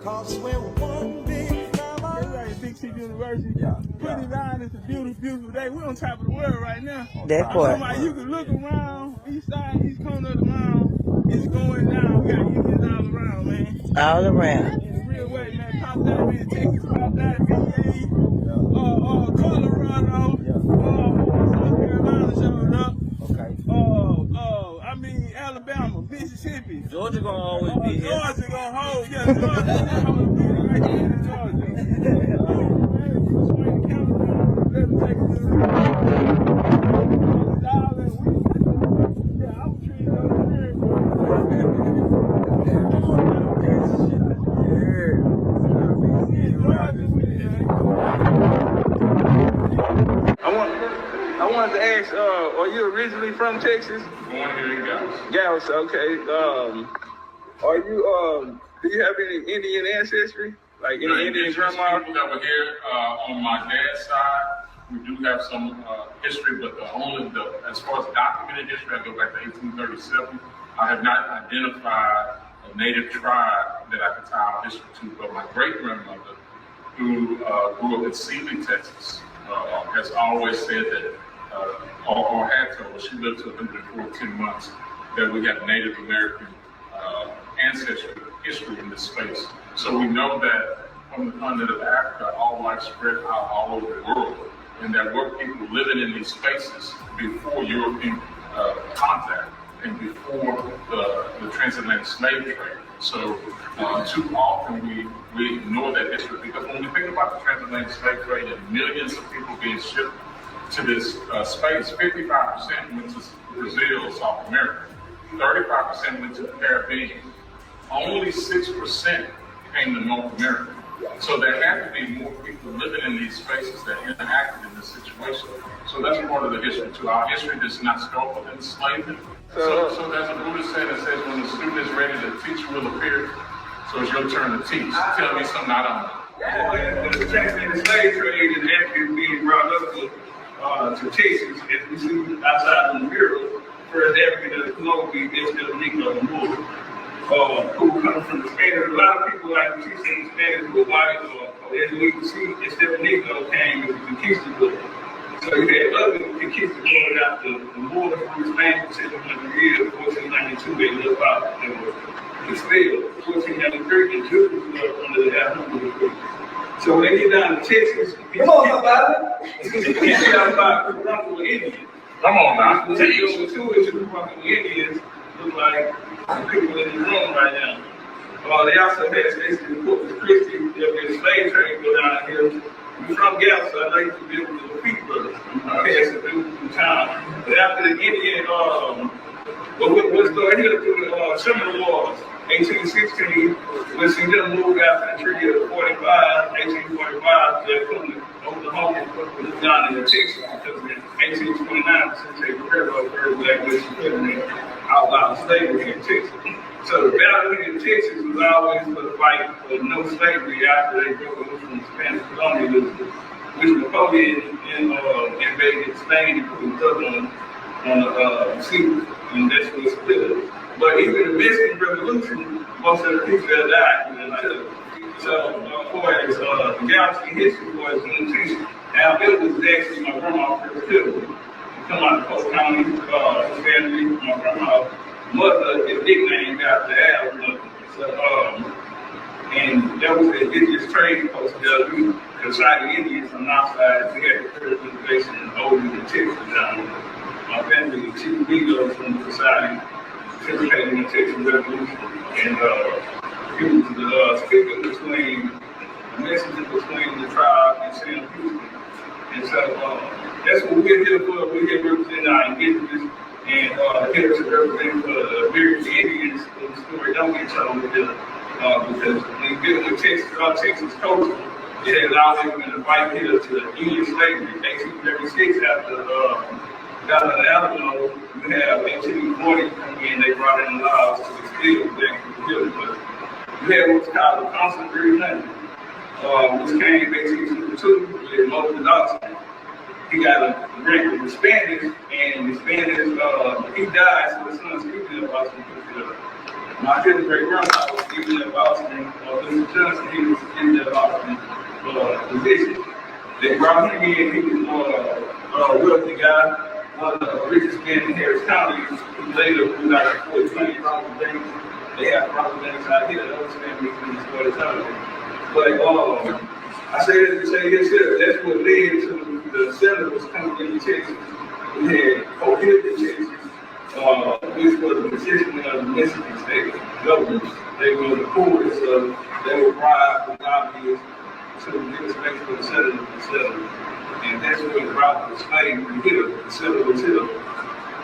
Cause we're one big family. It's like Big City University. Yeah. Pretty line, it's a beautiful, beautiful day. We're on top of the world right now. That part. Somebody, you can look around, east side, east corner of the mile. It's going down. We got Indians all around, man. All around. In a real way, man. Pop that in Texas, pop that in VA, Colorado, South Carolina showing up. Okay. Alabama, Mississippi. Georgia gonna always be here. Georgia gonna hold. Yeah, Georgia gonna hold. Right here in Georgia. I wanted to ask, are you originally from Texas? Born here in Galveston. Galveston, okay. Do you have any Indian ancestry? Like any Indian grandma? People that were here on my dad's side, we do have some history, but as far as documented history, I go back to 1837. I have not identified a native tribe that I can tie our history to, but my great-grandmother, who grew up in Sealy, Texas, has always said that, or had told us, she lived to 114 months, that we have Native American ancestry history in this space. So we know that from the continent of Africa, all life spread out all over the world, and that we're people living in these spaces before European contact and before the transatlantic slave trade. So too often we ignore that history, because when we think about the transatlantic slave trade and millions of people being shipped to this space, 55% went to Brazil, South America, 35% went to the Caribbean, only 6% came to North America. So there have to be more people living in these spaces that interacted in this situation. So that's part of the history too. Our history does not start with enslavement. So there's a Buddhist saying that says, when the student is ready, the teacher will appear. So it's your turn to teach. Tell me something I don't know. The transatlantic slave trade is actually being brought up to Texas, as we see outside on the mural. First African of the Colombian, instead of Negro and Moor, who come from the Spanish. A lot of people like to see the Spanish were white, or as we can see, instead of Negro came with the conquistador. So you had other conquistadors after the Moors from Spain for 700 years. 1492, they lived out. They were expelled. 1493, the Jews were under the Alhamdulillah. So when they get down to Texas, come on, somebody. You can't get out by Corrupt Indians. Come on now. The two is the Corrupt Indians look like the people in the room right now. They also had stations in Corpus Christi. There'll be a slave train go down here. We're from Galveston, I like to build the Peak Brothers. Pass it through town. But after the Indian, let's go ahead to the Seminole Wars. 1816, we see them move after the Treaty of 1845, they're putting Oklahoma down in Texas, because in 1829, since they railroad first black president outlawed slavery in Texas. So the battle in Texas was always for the fight for no slavery after they broke away from Spanish colonialism, which Napoleon invaded Spain and put his on the sea, and that's what split it. But even the Mexican Revolution, most of the people that died in the too. So, for as the Galveston history was Juneteenth, Alabama was actually my grandma's first pilgrim. She come out of Polk County, his family, my grandma's mother is nicknamed after Alabama. So, and that was the indigenous trading post there. We decided Indians on our side, we had the first reservation older than Texas down there. My family was Chief Negroes from the society, participating in the Texas Revolution, and he was the speaker between, the messenger between the tribe and Sam Houston. And so that's what we're here for. We're here representing our indigenous and here to represent the American Indians. The story don't get told with them, because when you deal with Texas, our Texas culture, it has always been a fight here to Union slavery. 1836, after down in Alabama, you have 1840 coming in, they brought in laws to expel black people. But you had what's called the Constant 300, which came in 1862 with Moses Dawson. He got a rank with the Spanish, and the Spanish, he died, so the son speaking of Boston put it up. My great grandfather was given that Boston, Mr. Johnson, he was given that Boston position. They brought him in, he was a wealthy guy, one of the richest men in Harris County, who later grew out of 20 property banks. They have property banks out here, those families in the story time. But I say this to say this here, that's what led to the settlers coming into Texas. We had O'Hill, Texas, which was the position of the Mexican state government. They were the poorest, so they were bribed with lobbyists to give us back to the settlers. And that's where the route was slaves were here, the settlers was here.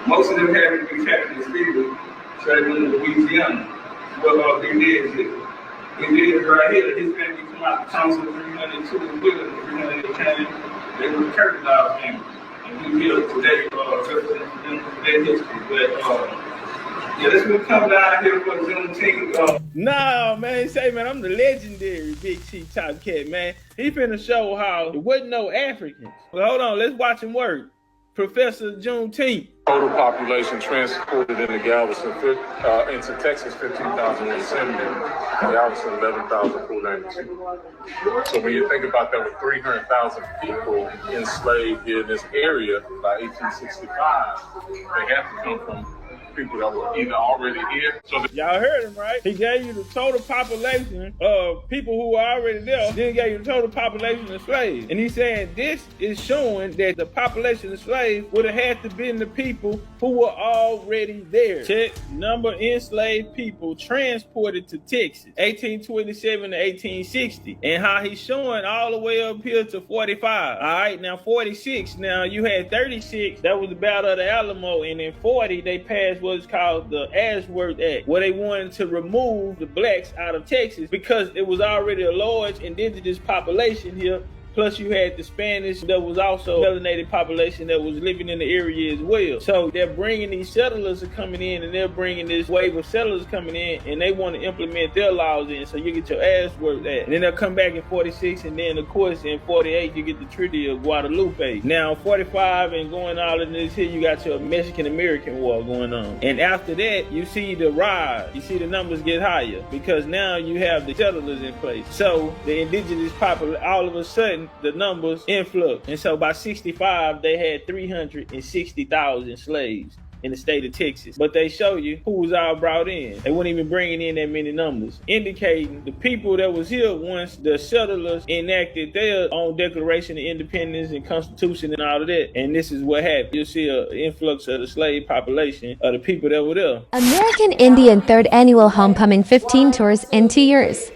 Most of them had been captured as people, traveling in Louisiana. What they did is it. We did it right here. His family come out the council 302 and William, 300 came. They were the Kirkendall family. And we here today, representing their history. But yeah, let's move come down here for Juneteenth. Nah, man, say, man, I'm the legendary Big Chief Topcatz, man. He finna show how there wasn't no Africans. Well, hold on, let's watch him work. Professor Juneteenth. Total population transported into Galveston, into Texas, 15,170. Galveston, 11,492. So when you think about that, with 300,000 people enslaved here in this area by 1865, they have to come from people that were either already here. So y'all heard him, right? He gave you the total population of people who were already there, then gave you the total population of slaves. And he's saying this is showing that the population of slaves would have had to been the people who were already there. Check number enslaved people transported to Texas, 1827 to 1860. And how he's showing all the way up here to 45. All right, now 46. Now you had 36, that was the Battle of the Alamo, and in 40, they passed what's called the Ashworth Act, where they wanted to remove the blacks out of Texas because it was already a large indigenous population here. Plus you had the Spanish that was also a melanated population that was living in the area as well. So they're bringing these settlers are coming in, and they're bringing this wave of settlers coming in, and they want to implement their laws in. So you get your ass worked at. And then they'll come back in 46, and then of course in 48 you get the Treaty of Guadalupe. Now 45 and going all in this here, you got your Mexican-American War going on. And after that, you see the rise. You see the numbers get higher because now you have the settlers in place. So the indigenous population, all of a sudden, the numbers influx. And so by 65, they had 360,000 slaves in the state of Texas. But they show you who was all brought in. They weren't even bringing in that many numbers, indicating the people that was here once the settlers enacted their own Declaration of Independence and Constitution and all of that. And this is what happened. You'll see an influx of the slave population of the people that were there. American Indian 3rd Annual Homecoming 15 Tours in 2 years.